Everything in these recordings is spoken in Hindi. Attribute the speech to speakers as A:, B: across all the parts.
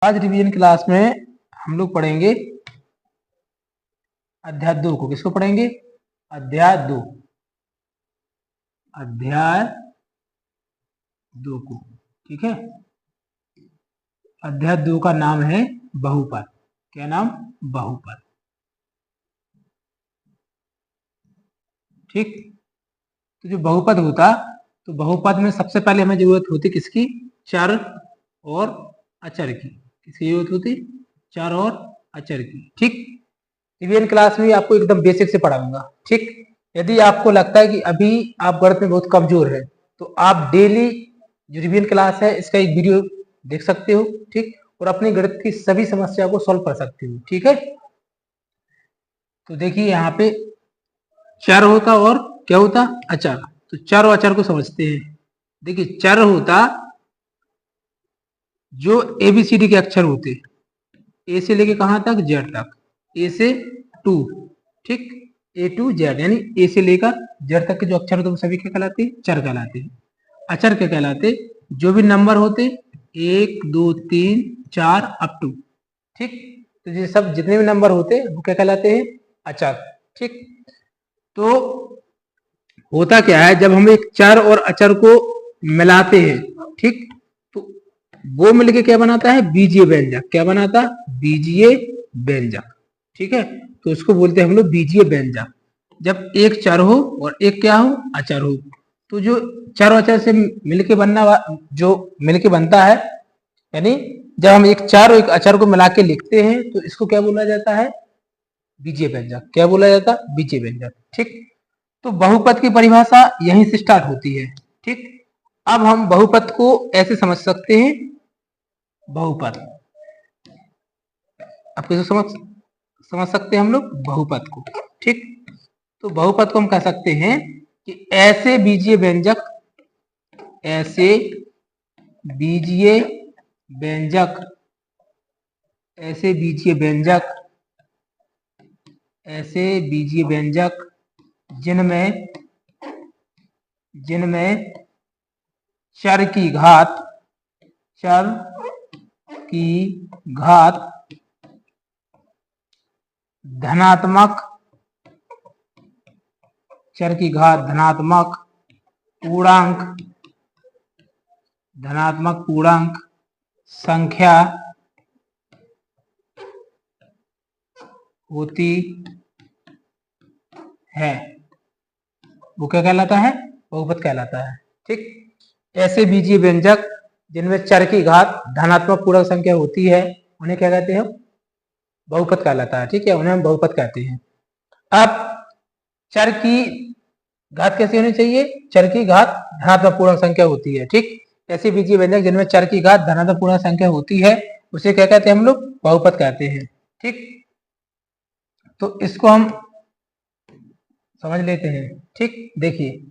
A: आज रिवीजन क्लास में हम लोग पढ़ेंगे अध्याय 2 को। किसको पढ़ेंगे? अध्याय 2 को। ठीक है, अध्याय 2 का नाम है बहुपद। क्या नाम? बहुपद। ठीक, तो जो बहुपद होता, तो बहुपद में सबसे पहले हमें जरूरत होती किसकी? चर और अचर की। किसकी जरूरत होती? चर और अचर की। ठीक, रिवीजन क्लास में आपको एकदम बेसिक से पढ़ाऊंगा। ठीक, यदि आपको लगता है कि अभी आप गणित में बहुत कमजोर है, तो आप डेली जो रिवीजन क्लास है इसका एक वीडियो देख सकते हो। ठीक, और अपनी गणित की सभी समस्या को सॉल्व कर सकते हो। ठीक है, तो देखिए यहाँ पे चर होता और क्या होता? अचर। तो चर और अचर को समझते हैं। देखिए, चर होता जो ABCD के अक्षर होते, ए से लेके कहां तक? जेड तक, ए से 2। ठीक, A to Z, यानी ए से लेकर जेड तक के जो अक्षर होते वो सभी क्या कहलाते हैं? चर कहलाते हैं। अचर क्या कहलाते? जो भी नंबर होते 1 2 3 4 अप टू। ठीक, तो ये सब जितने भी नंबर होते वो क्या कहलाते हैं? अचर। ठीक, तो होता क्या है, जब हम एक चर और अचर को मिलाते हैं, ठीक, तो वो मिलके क्या बनाता है? बीजीय व्यंजक। क्या बनाता? बीजीय व्यंजक। ठीक है, तो उसको बोलते हैं हम लोग बीजीय व्यंजक। जब एक चर हो और एक क्या हो? अचर हो, तो जो चर और अचर से मिलके बनता है, यानी जब हम एक चर और एक अचर को मिला के लिखते हैं तो इसको क्या बोला जाता है? बीजीय व्यंजक। क्या बोला जाता? बीजीय व्यंजक। ठीक, तो बहुपद की परिभाषा यहीं से स्टार्ट होती है। ठीक, अब हम बहुपद को ऐसे समझ सकते हैं। बहुपद अब कैसे समझ सकते हैं हम लोग बहुपद को? ठीक, तो बहुपद को हम कह सकते हैं कि ऐसे बीजीय व्यंजक ऐसे बीजीय व्यंजक जिनमें चर की घात धनात्मक पूर्णांक संख्या होती है, वो क्या कहलाता है? बहुपद कहलाता है। ठीक, ऐसे बीजीय व्यंजक जिनमें चर की घात धनात्मक पूर्णांक संख्या होती है उन्हें क्या कहते हैं? बहुपद कहलाता है। ठीक है, उन्हें हम बहुपद कहते हैं। अब चर की घात कैसी होनी चाहिए? चर की घात धनात्मक पूर्णांक संख्या होती है। ठीक, ऐसे बीजीय व्यंजक जिनमें चर की घात धनात्मक पूर्णांक संख्या होती है उसे क्या कहते हैं? हम लोग बहुपद कहते हैं। ठीक, तो इसको हम समझ लेते हैं। ठीक, देखिए,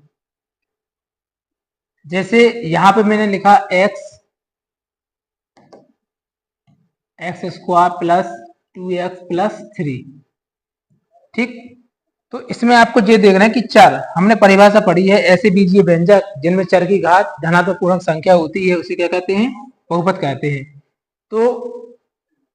A: जैसे यहां पे मैंने लिखा x square plus 2x plus 3। ठीक, तो इसमें आपको ये देखना है कि चर, हमने परिभाषा पढ़ी है, ऐसे बीजीय व्यंजक जिनमें चर की घात धनात्मक पूर्णांक संख्या होती है उसे क्या कहते हैं? बहुपद कहते हैं। तो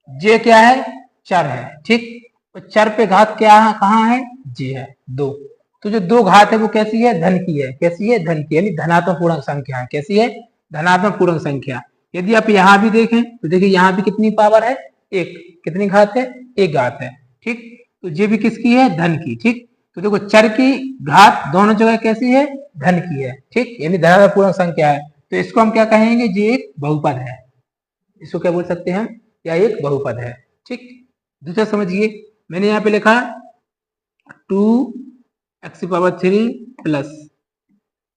A: ये क्या है? चर है। ठीक, तो चर पे घात क्या है? कहाँ है? जी है 2। तो जो 2 घात है वो कैसी है? धन की है। कैसी है? धन की, यानी धनात्मक पूर्णांक संख्या है। कैसी है? धनात्मक पूर्णांक संख्या। यदि आप यहां भी देखें तो देखिए यहां भी कितनी पावर है? 1। कितनी घात है? 1 घात है। ठीक, तो ये भी किसकी है? धन की। ठीक, तो देखो चर की घात दोनों जगह कैसी है? धन की है। ठीक, यानी धनात्मक पूर्णांक संख्या है, तो इसको हम क्या कहेंगे? ये एक बहुपद है। इसको क्या बोल सकते हैं? या एक बहुपद है। ठीक, दूसरा समझिए, मैंने यहाँ पे लिखा 2x³ plus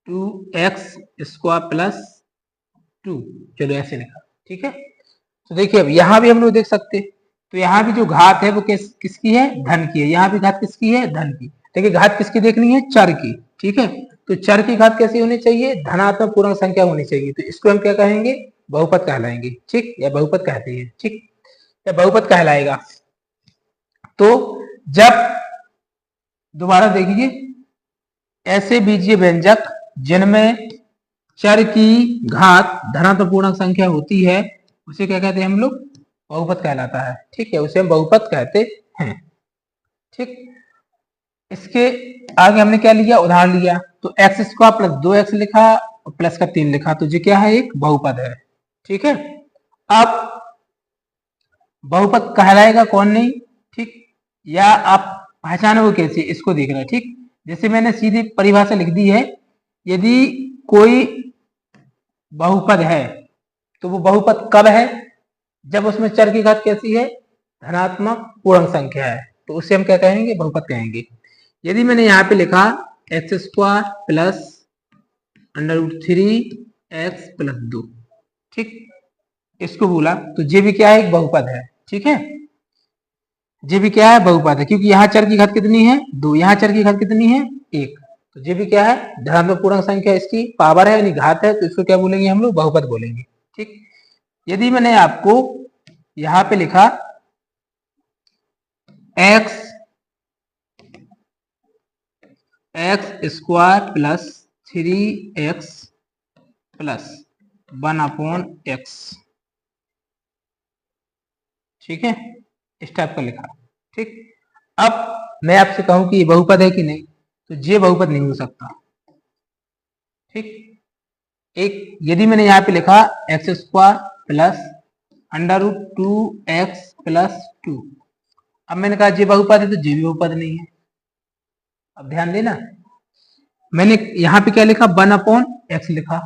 A: 2x square plus 2। चलो ऐसे लिखा। ठीक है, तो देखिए अब यहां भी हम लोग देख सकते, तो यहाँ भी जो घात है वो किसकी है? धन की है। यहाँ भी घात किसकी है? धन की। देखिए घात किसकी देखनी है? चर की। ठीक है, तो चर की घात कैसी होनी चाहिए? धनात्मक पूर्णांक संख्या होनी चाहिए, तो इसको हम क्या कहेंगे? बहुपद कहलाएंगे। ठीक, या बहुपद कहते हैं। ठीक, या बहुपद कहलाएगा। तो जब दोबारा देखिए, ऐसे बीजीय व्यंजक जिनमें चर की घात धनात्मक पूर्णांक संख्या होती है उसे क्या कहते हैं हम लोग? बहुपद कहलाता है। ठीक है, उसे हम बहुपद कहते हैं। ठीक, इसके आगे हमने क्या लिया, उदाहरण लिया, तो एक्स स्क्वायर प्लस 2x लिखा और प्लस का 3 लिखा, तो ये क्या है, एक बहुपद है। ठीक है, अब बहुपद कहलाएगा कौन नहीं, ठीक, या आप पहचानोगे कैसे, इसको देखना है। ठीक, जैसे मैंने सीधी परिभाषा लिख दी है, यदि कोई बहुपद है तो वो बहुपद कब है, जब उसमें चर की घात कैसी है, धनात्मक पूर्ण संख्या है, तो उसे हम क्या कहेंगे, बहुपद कहेंगे। यदि मैंने यहाँ पे लिखा x square plus √3x plus 2, ठीक, इसको बोला, तो ये भी क्या है, एक बहुपद है। ठीक है, ये भी क्या है, बहुपद है, क्योंकि यहाँ चर की घात कितनी है, 2, यहाँ चर की घात कितनी है, 1, तो ये भी क्या है, धनात्मक पूर्णांक संख्या, इसकी पावर है यानी घात है, तो इसको क्या बोलेंगे हम लोग, बहुपद बोलेंगे। ठीक, यदि मैंने आपको यहाँ पे लिखा x square plus 3x plus 1/x, ठीक है, इस टाइप का लिखा। ठीक, अब मैं आपसे कहूं कि ये बहुपद है कि नहीं, तो ये बहुपद नहीं हो सकता। ठीक, एक यदि मैंने यहाँ पे लिखा x square plus √2x plus 2, अब मैंने कहा ये बहुपद है, तो ये भी बहुपद नहीं है। अब ध्यान देना, मैंने यहाँ पे क्या लिखा, 1/x लिखा,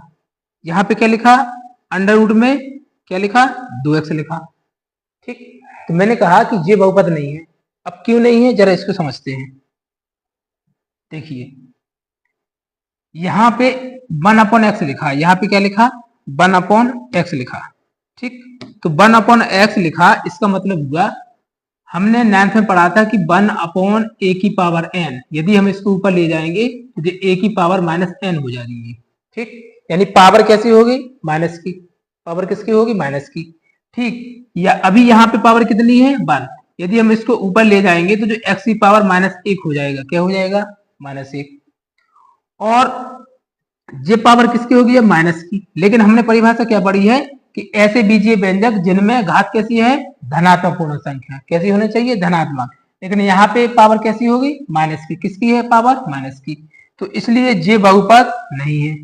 A: यहाँ पे क्या लिखा, अंडर रूट में क्या लिखा, 2x लिखा। ठीक, तो मैंने कहा कि ये बहुपद नहीं है। अब क्यों नहीं है, जरा इसको समझते हैं। देखिए, यहाँ पे 1/x लिखा, यहाँ पे क्या लिखा, 1/x लिखा। ठीक, तो 1/x लिखा, इसका मतलब हुआ, हमने 9th में पढ़ा था कि 1/a⁴n, यदि हम इसको ऊपर ले जाएंगे तो ये a⁻n हो जाएगी। ठीक, यानी पावर कैसी होगी, माइनस की, पावर किसकी होगी, माइनस की। ठीक, या अभी यहाँ पे पावर कितनी है, 1, यदि हम इसको ऊपर ले जाएंगे तो जो x की पावर -1 हो जाएगा, क्या हो जाएगा, -1, और ये पावर किसकी होगी, माइनस की। लेकिन हमने परिभाषा क्या पढ़ी है कि ऐसे बीजीय व्यंजक जिनमें घात कैसी है, धनात्मक पूर्ण संख्या, कैसी होनी चाहिए, धनात्मक, लेकिन यहाँ पे पावर कैसी होगी, माइनस की। किसकी है पावर, माइनस की, तो इसलिए ये बहुपद नहीं है।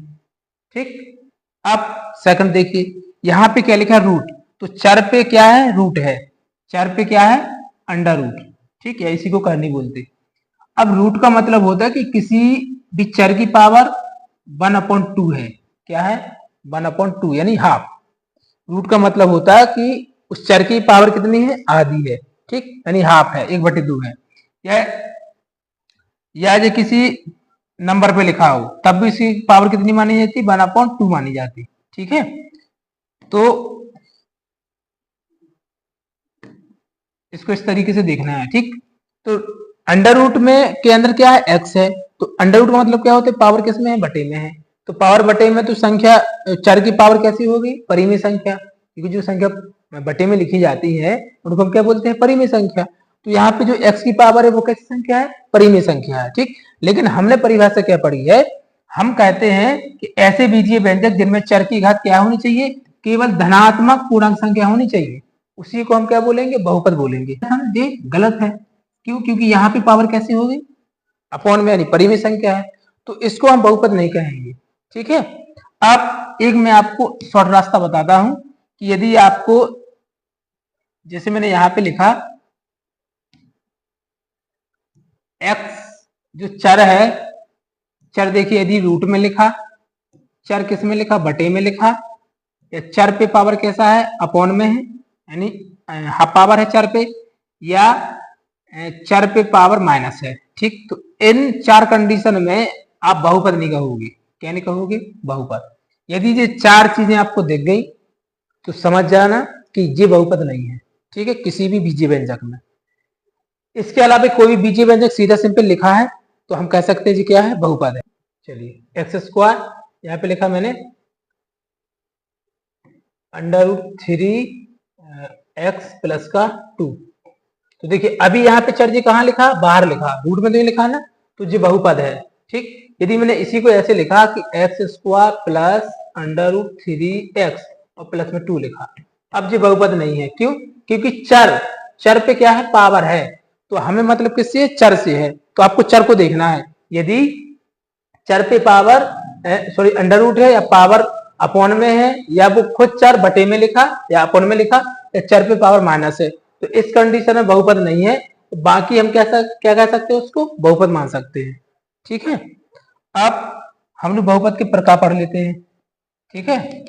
A: ठीक, अब सेकंड देखिए, यहाँ पे क्या लिखा, रूट, तो चर पे क्या है, रूट है, चर पे क्या है, अंडर रूट। ठीक है, इसी को करनी बोलते। अब रूट का मतलब होता है कि किसी भी चर की पावर 1/2 है, क्या है, 1/2 यानी हाफ। रूट का मतलब होता है कि उस चर की पावर कितनी है, आधी है। ठीक, यानी हाफ है, 1/2 है। या जो किसी नंबर पे लिखा हो तब भी इसकी पावर कितनी मानी जाती, 1/2 मानी जाती। ठीक है, तो इसको इस तरीके से देखना है। ठीक, तो अंडर रूट में के अंदर क्या है, x है, तो अंडर रूट का मतलब क्या होता है, पावर किस में है, बटे में है, तो पावर बटे में, तो संख्या, चर की पावर कैसी होगी, परिमेय संख्या, क्योंकि जो संख्या बटे में लिखी जाती है उनको हम क्या बोलते हैं, परिमेय संख्या। तो यहाँ पे जो x की पावर है वो कैसी संख्या है, परिमेय संख्या है। ठीक, लेकिन हमने परिभाषा क्या पढ़ी है, हम कहते हैं कि ऐसे बीजीय व्यंजक जिनमें चर की घात क्या होनी चाहिए, केवल धनात्मक पूर्णांक संख्या होनी चाहिए, उसी को हम क्या बोलेंगे, बहुपद बोलेंगे। ये गलत है, क्यों, क्योंकि यहाँ पे पावर कैसी होगी, अपॉन में, यानी परिमेय संख्या है, तो इसको हम बहुपद नहीं कहेंगे। ठीक है, अब एक मैं आपको शॉर्ट रास्ता बताता हूं कि यदि आपको, जैसे मैंने यहाँ पे लिखा x जो चर है, चर देखिए, यदि रूट में लिखा, चर किस में लिखा, बटे में लिखा, या चर पे पावर कैसा है, अपॉन में है, यानी हाफ पावर है चर पे, या चर पे पावर माइनस है। ठीक, तो इन 4 कंडीशन में आप बहुपद नहीं कहोगे, क्या नहीं कहोगे, बहुपद। यदि ये 4 चीजें आपको दिख गई तो समझ जाना कि ये बहुपद नहीं है। ठीक है, किसी भी बीजीय व्यंजक में। इसके अलावा कोई भी बीजीय व्यंजक सीधा सिंपल लिखा है तो हम कह सकते हैं जी क्या है, बहुपद है। चलिए, एक्स स्क्वायर यहाँ पे लिखा मैंने √3x प्लस का 2, तो देखिए अभी यहाँ पे चर जी कहाँ लिखा, बाहर लिखा, रूट में तो नहीं लिखा ना, तो ये बहुपद है। ठीक, यदि मैंने इसी को ऐसे लिखा कि एक्स स्क्वायर प्लस √3x और प्लस में 2 लिखा, अब ये बहुपद नहीं है। क्यों, क्योंकि चर चर पे क्या है, पावर है, तो हमें मतलब किससे, चर से है, तो आपको चर को देखना है। यदि चर पे पावर सॉरी अंडर रूट है या पावर अपॉन में है या वो खुद चर बटे में लिखा या अपॉन में लिखा या चर पे पावर माइनस है, तो इस कंडीशन में बहुपद नहीं है, बाकी हम क्या कह सकते हैं, उसको बहुपद मान सकते हैं। ठीक है, अब हम लोग बहुपद के प्रकार पढ़ लेते हैं। ठीक है,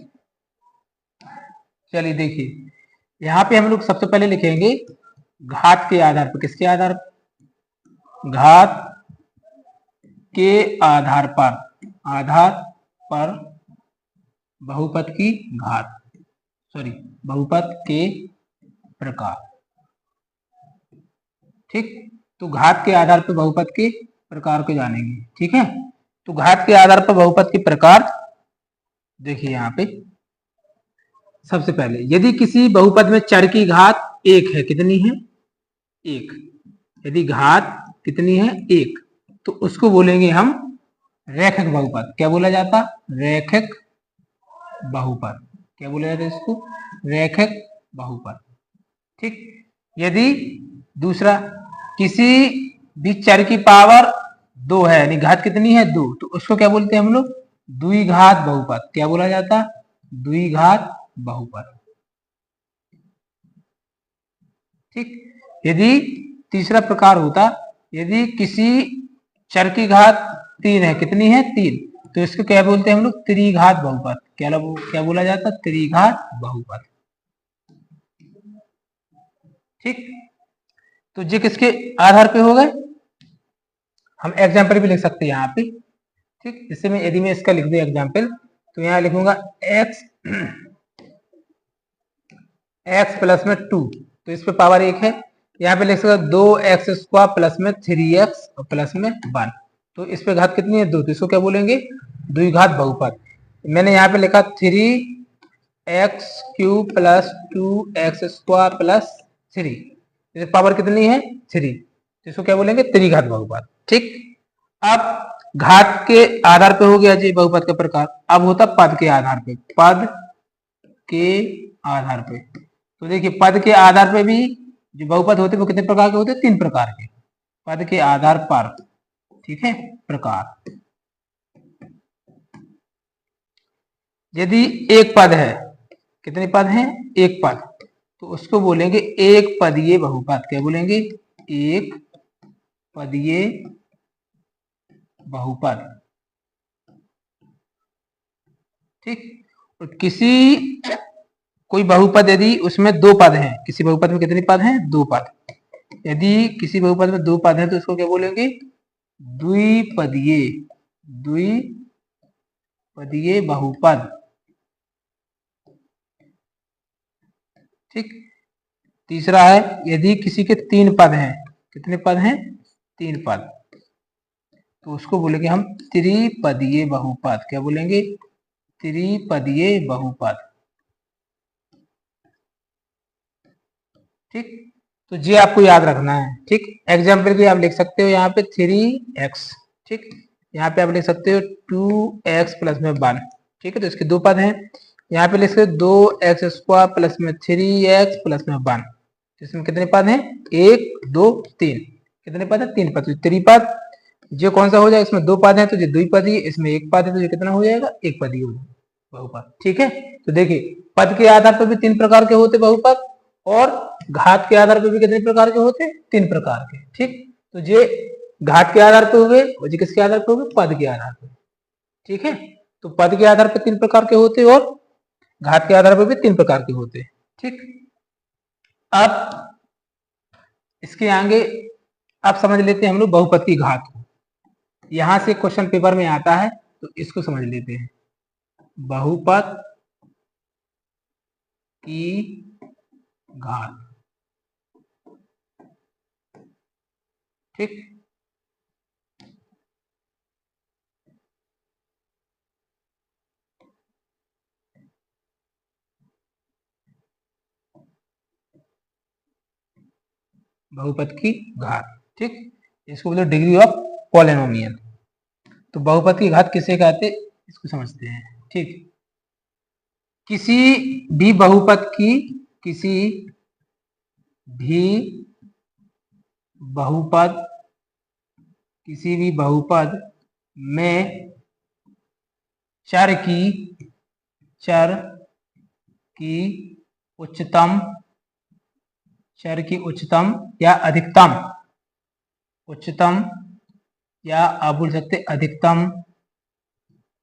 A: चलिए देखिए, यहाँ पे हम लोग सबसे पहले लिखेंगे घात के आधार पर। किसके आधार, घात के आधार पर बहुपद की घात, सॉरी बहुपद के प्रकार। ठीक, तो घात के आधार पर बहुपद के प्रकार को जानेंगे। ठीक है, तो घात के आधार पर बहुपद के प्रकार देखिए यहाँ पे, सबसे पहले यदि किसी बहुपद में चर की घात एक है, कितनी है, एक, यदि घात कितनी है, एक, तो उसको बोलेंगे हम रैखिक बहुपद। क्या बोला जाता, रैखिक बहुपद। क्या बोला जाता है इसको, रैखिक बहुपद। ठीक, यदि दूसरा किसी भी चर की पावर दो है, यानी घात कितनी है, दो, तो उसको क्या बोलते हैं हम लोग, द्विघात बहुपद। क्या बोला जाता, द्विघात बहुपद। ठीक, यदि तीसरा प्रकार होता, यदि किसी चर की घात तीन है, कितनी है, तीन, तो इसको क्या बोलते हैं हम लोग, त्रिघात बहुपद। क्या बोला जाता, त्रिघात बहुपद। ठीक, तो ये किसके आधार पे हो गए, हम एग्जाम्पल भी लिख सकते हैं यहाँ पे। ठीक, इससे मैं यदि मैं इसका लिख दूं एग्जाम्पल, तो यहाँ लिखूंगा x x प्लस में 2, तो इस पे पावर एक है, यहाँ पे लिख सकते 2x² प्लस में 3x प्लस में 1, तो इस पे घात कितनी है, 2, तो इसको क्या बोलेंगे, द्विघात बहुपद। मैंने यहाँ पे लिखा 3x³ plus 2x² plus 3, power कितनी है, 3, तो इसको क्या बोलेंगे, त्रिघात बहुपद। ठीक, अब घात के आधार पे हो गया जी बहुपद का प्रकार, अब होता पद के आधार पे। पद के आधार पे, तो देखिए पद के आधार पे भी जो बहुपद होते हैं वो कितने प्रकार के होते हैं, 3 प्रकार के, पद के आधार पर। ठीक है, प्रकार, यदि एक पद है, कितने पद हैं, एक पद, तो उसको बोलेंगे एक पदीय बहुपद। क्या बोलेंगे, एक पदीय बहुपद। ठीक, और किसी कोई बहुपद यदि उसमें दो पद हैं, किसी बहुपद में कितने पद हैं, दो पद, यदि किसी बहुपद में दो पद हैं तो इसको क्या बोलेंगे, द्विपदीय, द्विपदीय बहुपद। ठीक, तीसरा है यदि किसी के तीन पद हैं, कितने पद हैं, तीन पद, तो उसको बोलेंगे हम त्रिपदीय बहुपद। क्या बोलेंगे, त्रिपदीय बहुपद। ठीक, तो ये आपको याद रखना है। ठीक, एग्जाम्पल भी आप लिख सकते हो यहाँ पे 3x। ठीक, यहाँ पे आप लिख सकते हो 2x प्लस में 1। ठीक है, तो इसके दो पद हैं, यहाँ पे लिख सकते हो 2x² प्लस में 3x प्लस में 1, इसमें कितने पद हैं, 1 2 3, कितने पद है, 3 पद, तो त्रिपद। जो कौन सा हो जाएगा, इसमें दो पद हैं तो ये द्विपदी, इसमें एक पद है तो ये कितना हो जाएगा, एक पदी हो जाएगा बहुपद। ठीक है, तो देखिए पद के आधार पर भी 3 प्रकार के होते बहुपद, और घात के आधार पर भी कितने प्रकार के होते, 3 प्रकार के। ठीक, तो ये घात के आधार पर हुए और ये किसके आधार पर हुए, पद के आधार पर। ठीक है, तो पद के आधार पर 3 प्रकार के होते और घात के आधार पर भी 3 प्रकार के होते। ठीक, अब इसके आगे आप समझ लेते हैं हम लोग बहुपद की घात को। यहां से क्वेश्चन पेपर में आता है तो इसको समझ लेते हैं, बहुपद की घात। ठीक, बहुपद की घात। ठीक, इसको बोलते डिग्री ऑफ पॉलिनोमियल। तो बहुपद की घात किसे कहते, इसको समझते हैं। ठीक, किसी भी बहुपद की, किसी भी बहुपद, किसी भी बहुपद में चर की उच्चतम, चर की उच्चतम या अधिकतम, उच्चतम या आप बोल सकते अधिकतम,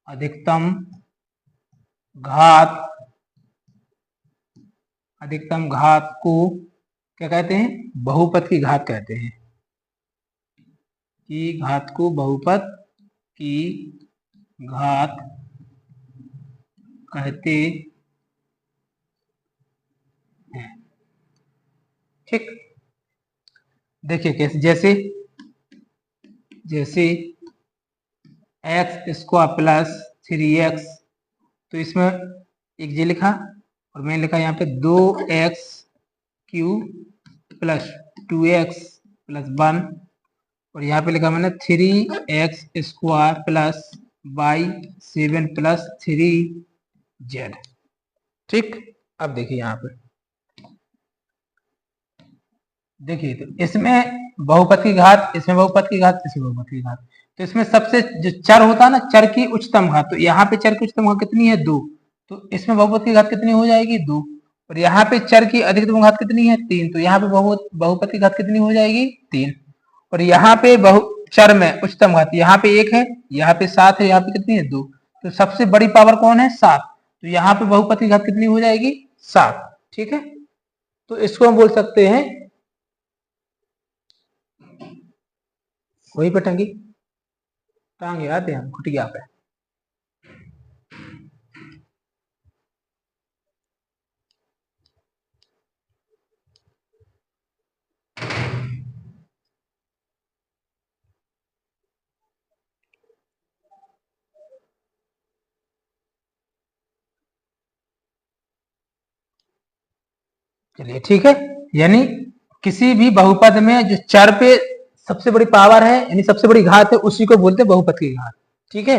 A: अधिकतम घात, अधिकतम घात को क्या कहते हैं? बहुपद की घात कहते हैं, कि घात को बहुपद की घात कहते हैं। ठीक, देखिए कैसे, जैसे जैसे एक्स स्क्वायर प्लस 3x, तो इसमें एक जे लिखा और मैंने लिखा यहाँ पे 2x cube plus 2x plus 1, और यहाँ पे लिखा मैंने 3x square plus y 7 plus 3z। ठीक, अब देखिए यहाँ पे देखिए, तो इसमें बहुपद की घात, इसमें बहुपद की घात, इसमें बहुपद की घात, तो इसमें सबसे जो चर होता है ना, चर की उच्चतम घात, तो यहाँ पे चर की उच्चतम घात कितनी है? 2, तो इसमें बहुपद की घात कितनी हो जाएगी? 2, और यहाँ पे चर की अधिकतम घात कितनी है? 3, तो यहाँ पे बहुपद की घात कितनी हो जाएगी? 3, और यहाँ पे चर में उच्चतम घात, यहाँ पे 1 है, यहाँ पे 7 है, यहाँ पे कितनी है? 2, तो सबसे बड़ी पावर कौन है? 7, तो यहाँ पे बहुपद की घात कितनी हो जाएगी? 7। ठीक है, तो इसको हम बोल सकते हैं, वही पे टंगी टांग याद है, हम खुटिया पे। चलिए ठीक है, यानी किसी भी बहुपद में जो चर पे सबसे बड़ी पावर है, यानी सबसे बड़ी घात है, उसी को बोलते हैं बहुपद की घात। ठीक है,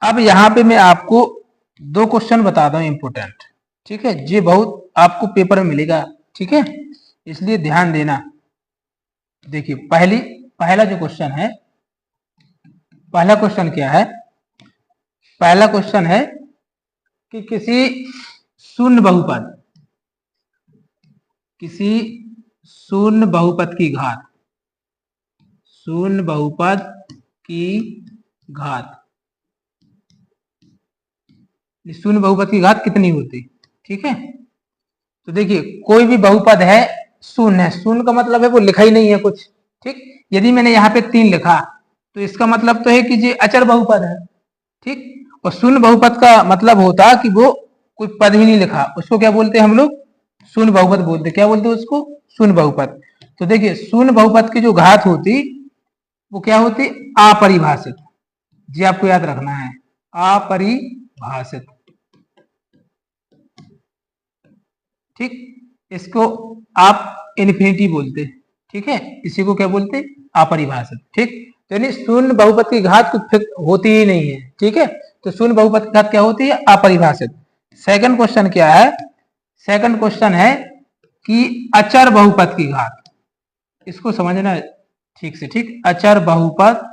A: अब यहाँ पे मैं आपको 2 क्वेश्चन बताता हूँ इंपोर्टेंट। ठीक है, ये बहुत आपको पेपर में मिलेगा। ठीक है, इसलिए ध्यान देना। देखिए पहला जो क्वेश्चन है, पहला क्वेश्चन क्या है? पहला क्वेश्चन है कि किसी शून्य बहुपद, किसी शून्य बहुपद की घात, शून्य बहुपद की घात, शून्य बहुपद की घात कितनी होती? ठीक है, तो देखिए कोई भी बहुपद है शून्य है, शून्य का मतलब है वो लिखा ही नहीं है कुछ। ठीक, यदि मैंने यहाँ पे 3 लिखा तो इसका मतलब तो है कि ये अचर बहुपद है। ठीक, और शून्य बहुपद का मतलब होता कि वो कोई पद ही नहीं लिखा, उसको क्या बोलते हैं हम लोग? शून्य बहुपद बोलते। क्या बोलते हैं उसको? शून्य बहुपद। तो देखिए शून्य बहुपद की जो घात होती वो क्या होती? अपरिभाषित। जी आपको याद रखना है, अपरिभाषित। ठीक, इसको आप इन्फिनिटी बोलते। ठीक है, इसी को क्या बोलते? अपरिभाषित। ठीक, तो यानी शून्य बहुपद की घात कुछ होती ही नहीं है। ठीक है, तो शून्य बहुपद की घात क्या होती है? अपरिभाषित। सेकंड क्वेश्चन क्या है? सेकंड क्वेश्चन है कि अचर बहुपद की घात, इसको समझना ठीक से। ठीक, अचर बहुपद,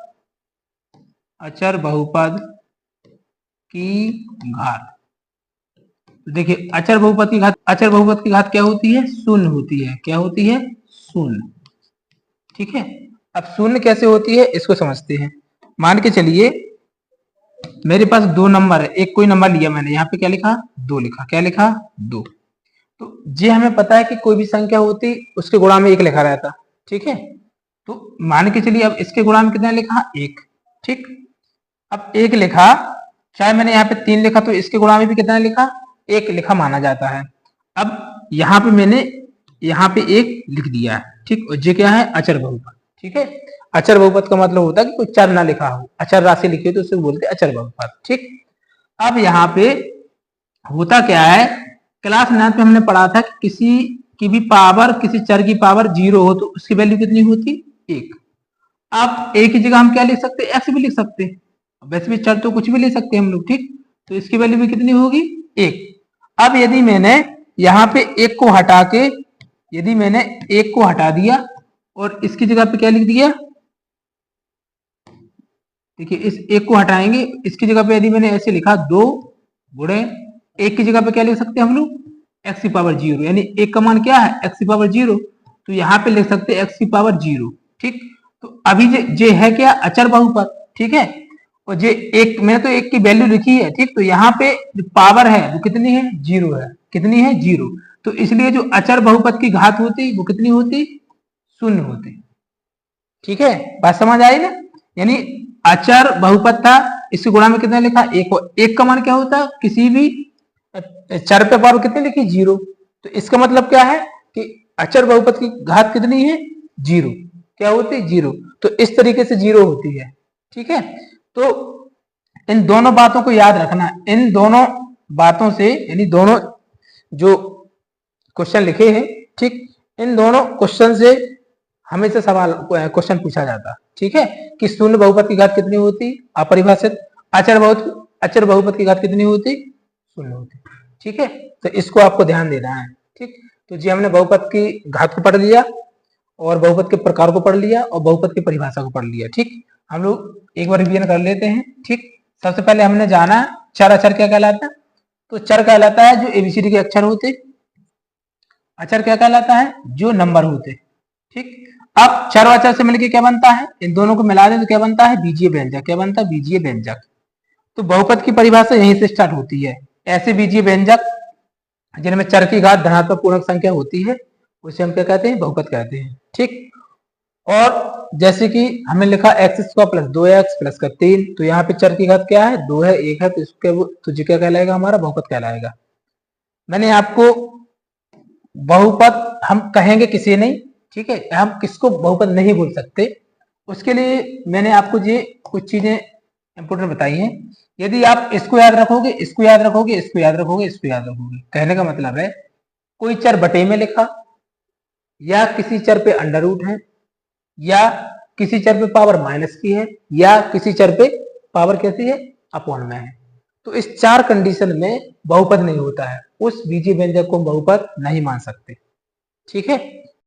A: अचर बहुपद की घात। देखिए अचर बहुपद की घात, अचर बहुपद की घात क्या होती है? शून्य होती है। क्या होती है? शून्य। ठीक है, अब शून्य कैसे होती है इसको समझते हैं। मान के चलिए मेरे पास 2 नंबर है, एक कोई नंबर लिया मैंने, यहाँ पे क्या लिखा? 2 लिखा। क्या लिखा? 2। तो ये हमें पता है कि कोई भी संख्या होती उसके गुणा में 1 लिखा रहता। ठीक है, तो मान के चलिए अब इसके गुणा में कितना लिखा? 1। ठीक, अब 1 लिखा, चाहे मैंने यहाँ पे 3 लिखा तो इसके गुणा में भी कितना लिखा? 1 लिखा माना जाता है। अब यहाँ पे मैंने यहाँ पे 1 लिख दिया है। ठीक, और ये क्या है? अचर बहुपद। ठीक है, अचर बहुपद का मतलब होता है कि कोई चर ना लिखा हो, अचर राशि लिखी हो तो उसे बोलते हैं अचर बहुपद। ठीक, अब यहाँ पे होता क्या है? क्लास 9 में हमने पढ़ा था कि किसी की भी पावर, किसी चर की पावर 0 हो तो उसकी वैल्यू कितनी होती? 1। अब एक ही जगह हम क्या लिख सकते? एक्स भी लिख सकते। वैसे भी चर तो कुछ भी ले सकते हैं हम लोग। ठीक, तो इसकी वैल्यू भी कितनी होगी? 1। अब यदि मैंने यहाँ पे 1 को हटा के यदि मैंने एक को हटा दिया और इसकी जगह पे क्या लिख दिया, देखिए इस एक को हटाएंगे, इसकी जगह पे यदि मैंने ऐसे लिखा 2 गुणे एक की जगह पे क्या लिख सकते हैं हम लोग, x की पावर 0, यानी एक का मान क्या है, x की पावर 0, तो यहाँ पे लिख सकते हैं x की पावर 0। ठीक, तो अभी जे है क्या, अचर बहुपद। ठीक है, और जे एक, मैंने तो एक की वैल्यू लिखी है। ठीक, तो यहाँ पे जो पावर है वो कितनी है, 0 है। कितनी है, 0। तो इसलिए जो अचर बहुपद की घात होती वो कितनी होती, 0 होती। ठीक है, बात समझ आई ना। यानी अचर बहुपद था, इसके गुणा में कितना लिखा, एक का मान क्या होता है, किसी भी चर पे पावर कितनी लिखी, 0। तो इसका मतलब क्या है कि अचर बहुपद की घात कितनी है, 0। क्या होती है, 0। तो इस तरीके से 0 होती है। ठीक है, तो इन दोनों बातों को याद रखना। इन दोनों बातों से, यानी दोनों जो क्वेश्चन लिखे हैं, ठीक, इन दोनों क्वेश्चन से हमेशा सवाल क्वेश्चन पूछा जाता। ठीक है, कि शून्य बहुपद की घात कितनी होती, अपरिभाषित। अचर बहुपद की घात कितनी होती, 0 होती। ठीक है, तो इसको आपको ध्यान देना है। ठीक, तो जी हमने बहुपद की घात को पढ़ लिया और बहुपद के प्रकार को पढ़ लिया और बहुपद की परिभाषा को पढ़ लिया। ठीक, हम लोग एक बार रिवीजन कर लेते हैं। ठीक, सबसे पहले हमने जाना चर अचर क्या कहलाता है। तो चर कहलाता है जो एबीसीडी के अक्षर होते। अचर क्या कहलाता है, जो नंबर होते। ठीक, अब चर अचर से मिलकर क्या बनता है, इन दोनों को मिला दें तो क्या बनता है, बीजीय व्यंजक। क्या बनता है, बीजीय व्यंजक। तो बहुपद की परिभाषा यहीं से स्टार्ट होती है। ऐसे बीजीय व्यंजक जिनमें चर की घात धनात्मक पूर्णांक संख्या होती है उसे हम क्या कहते हैं, बहुपद कहते हैं। ठीक, और जैसे कि हमने लिखा x square plus 2x plus का 3, तो यहाँ पे चर की घात क्या है, 2 है, 1 है, तो इसके तो जी क्या कहलाएगा, हमारा बहुपद कहलाएगा। मैंने आपको बहुपद हम कहेंगे किसे नहीं, ठीक है, हम किसको बहुपद नहीं बोल सकते, उसके लिए मैंने आपको ये कुछ चीजें इंपोर्टेंट बताई हैं। यदि आप इसको याद रखोगे, इसको याद रखोगे, इसको याद रखोगे, इसको याद रखोगे, कहने का मतलब है कोई चर बटे में लिखा, या किसी चर पे अंडर रूट है, या किसी चर पे पावर माइनस की है, या किसी चर पे पावर कैसी है, अपॉन में है, तो इस 4 कंडीशन में बहुपद नहीं होता है। उस बीजीय व्यंजक को बहुपद नहीं मान सकते। ठीक है,